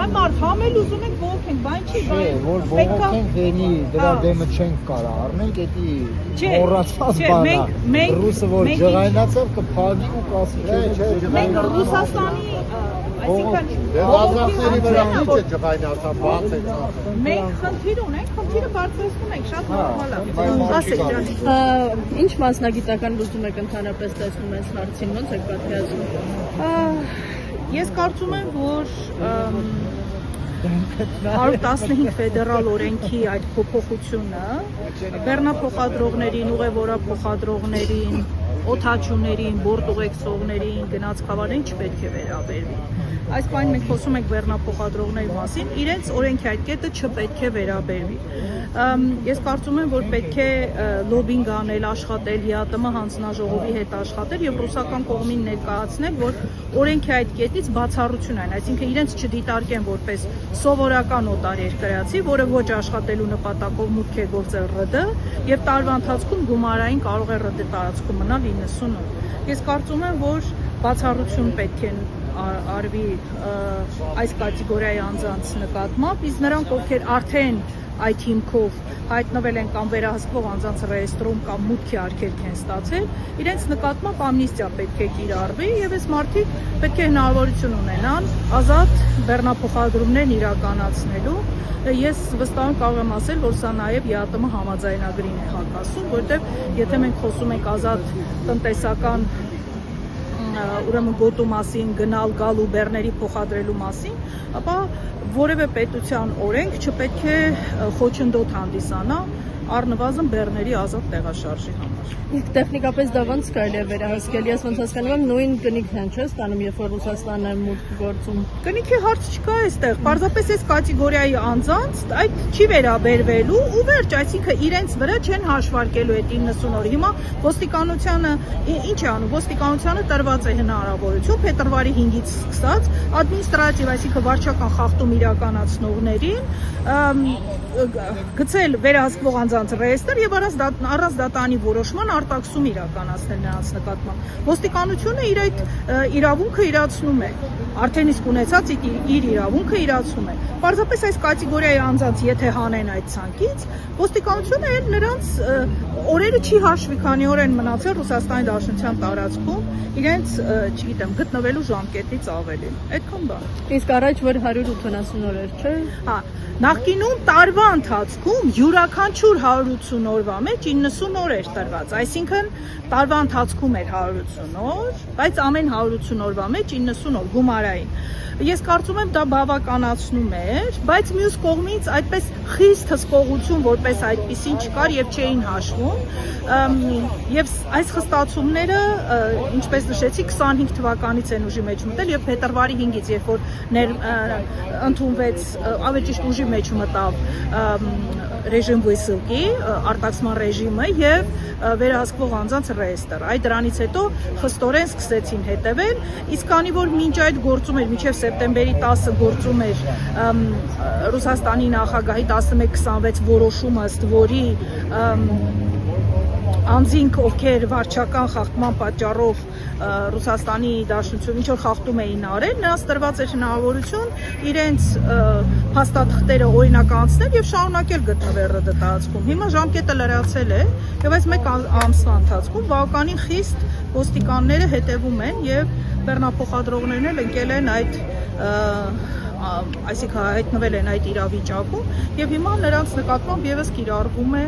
Այ մարդ, համել ուզում ենք ողոքենք, բան չի, որ ողոքենք դենի, դրա դեմը չենք կարա առնենք, էդի մոռացած բանա, ռուսը որ ջղայնացավ կփագի ու կասի, մենք Ռուսաստանի, այսինքն ազատների վրա ինչ է ջղայնացավ, բաց է մենք խնդիր ունենք, խնդիրը բարձրացնում ենք, շատ նորմալ է։ Ինչ մասնագիտական լուծում եք ընդհանրապես տեսնում այս հարցին, ոնց եք պատկերացնում։ Ես կարծում եմ, որ 115 ֆեդերալ օրենքի այդ փոփոխությունը բեռնափոխադրողներին, ուղևորափոխադրողներին, օդաչուներին, բորտ ուղեկցողներին, գնացքավարներին չպետք է վերաբերվի։ Այս բանը մենք խոսում ենք բեռնափոխադրողների մասին, իրենց օրենքի այդ կետը չպետք է վերաբերվի։ Ես կարծում եմ, որ պետք է լոբինգ անել, աշխատել, ՀԱՏՄ հանձնաժողովի հետ աշխատել եւ ռուսական կողմին ներկայացնել, որ օրենքի այդ կետից բացառություն այն, այսինքն իրենց չդիտարկեն որպես սովորական օտար երկրացի, որը ոչ աշխատելու նպատակով մուտք է գործել ՌԴ եւ տարվա ընթացքում գումարային կարող է ՌԴ տարածքում մնալ 90-ում։ Ես կարծում եմ, որ բացառություն պետք է արվի այս կատեգորիայի անձանց նկատմամբ, իսկ նրանք, ովքեր արդեն այդ հիմքով հայտնվել են կամ վերահսկվող անձանց ռեեստրում կամ մուտքի արգելք են ստացել, իրենց նկատմամբ ամնիստիա պետք է կիրառվի եւ այս մարդիկ պետք է հնարավորություն ունենան ազատ բեռնափոխադրումներն իրականացնելու։ Ես վստահ կարող եմ ասել, որ սա նաեւ ՀԱՏՄ համաձայնագրին է հակասում, որտեղ եթե մենք խոսում ենք ազատ տնտեսական ուրեմն գոտու մասին, գնալ գալու բեռների փոխադրելու մասին, ապա որևէ պետության օրենք չպետք է խոչընդոտ հանդիսանա առնվազն բեռների ազատ տեղաշարժի համար։ Տեխնիկապես դա ոնց կարելի է վերահսկել, ես ոնց հասկանում եմ նույն կնիքն են չէ՞ ստանում, երբ որ Ռուսաստանն է մուտք գործում։ Կնիքի հարց չկա այստեղ, պարզապես այս կատեգորիայի անձանց այդ չի վերաբերվելու ու վերջ, այսինքն իրենց վրա չեն հաշվարկելու այդ 90 օրը։ Հիմա ոստիկանությանը ինչ է անում, ոստիկանությանը տրված է հնարավորություն փետրվարի 5-ից սկսած ադմինիստրատիվ, այսինքն վարչական խախտում իրականացնողներին գցել վերահսկվող անձանց ռեեստր եւ առանց դատանի որոշման արտաքսում իրականացնել նրանց նկատմամբ։ Ոստիկանությունը իր այդ իրավունքը իրացնում է, արդեն իսկ ունեցած իր իրավունքը իրացում է։ Պարզապես այս կատեգորիայի անձանց եթե հանեն այդ ցանկից, ոստիկանությունը նրանց օրերը չի հաշվի, քանի օր են մնացել Ռուսաստանի Դաշնության տարածքում իրենց, չգիտեմ, գտնվելու ժամկետից ավելի։ Այդքան բան։ Իսկ առաջ որ 180 օր էր, չէ՞։ Հա, նախկինում տարվա ընթացքում յուրաքանչյուր 180 օրվա մեջ 90 օր էր տրված, այսինքն տարվա ընթացքում էր 180 օր, բայց ամեն 180 օրվա մեջ 90 օր գումարային։ Ես կարծում եմ դա բավականացնում էր, բայց մյուս կողմից այդպես խիստ հսկողություն որպես այդպեսին չկար եւ չէին հաշվում, եւ այս խստացումները, ինչպես նշեցի, 25 թվականից են ուժի մեջ մտել եւ փետրվարի 5-ից, երբ որ ընդունվեց, ավելի ճիշտ ուժի մեջ մտավ ռեժիմ վիսելքի արտաքսման ռեժիմը եւ վերահսկվող անձանց ռեեստր։ Այդ դրանից հետո խստորեն սկսեցին հետևել, իսկ քանի որ մինչ այդ գործում էր, մինչև սեպտեմբերի 10-ը գործում էր Ռուսաստանի նախագահի 1126 որոշումը, ըստ որի անձինք, ովքեր վարչական խախտման պատճառով Ռուսաստանի Դաշնություն ինչ որ խախտում էին արել, նրանց տրված էր հնարավորություն իրենց փաստաթղթերը օրինականացնել եւ շարունակել գտնվել ՌԴ տարածքում։ Հիմա ժամկետը լրացել է եւ այս մեկ ամսվա ընթացքում բավականին խիստ ոստիկանները հետևում են եւ բեռնափոխադրողներն էլ ընկել են այդ այսինքն հայտնվել են այդ իրավիճակում եւ հիմա նրանց նկատմամբ եւս կիրառվում է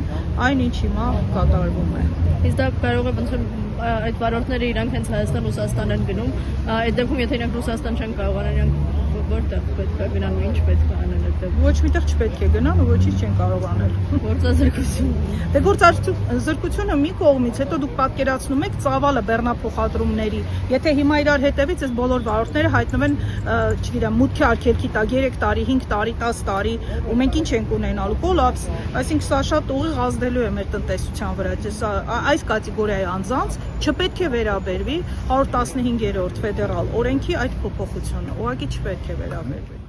այն ինչ հիմա կատարվում է։ Իսկ դա կարող է ոնց այդ վարորդները իրանք հենց Հայաստան Ռուսաստան են գնում, այդ դեպքում եթե իրանք Ռուսաստան չեն կարողանա, իրանք որտեղ պետք է գնան ու ինչ պետք է անել այդտեղ։ Ոչ միտեղ չպետք է գնան ու ոչինչ չեն կարող անել։ Գործազրկություն։ Դե գործազրկությունը մի կողմից, հետո դուք պատկերացնում եք ծավալը բեռնափոխադրումների։ Եթե հիմա իրար հետևից այս բոլոր վարորդները հայտնվեն, չգիտեմ, մուտքի արգելքի տակ 3 տարի, 5 տարի, 10 տարի, ու մենք ինչ ենք ունենալու, կոլապս, այսինքն սա շատ ուղիղ ազդելու է մեր տնտեսության վրա։ Այս կատեգորիայի անձանց չպետք է վերաբերվի 115-րդ ֆեդերալ օրենքի այդ փոփոխությունը, ուղղակի չպետք է վերաբերվի։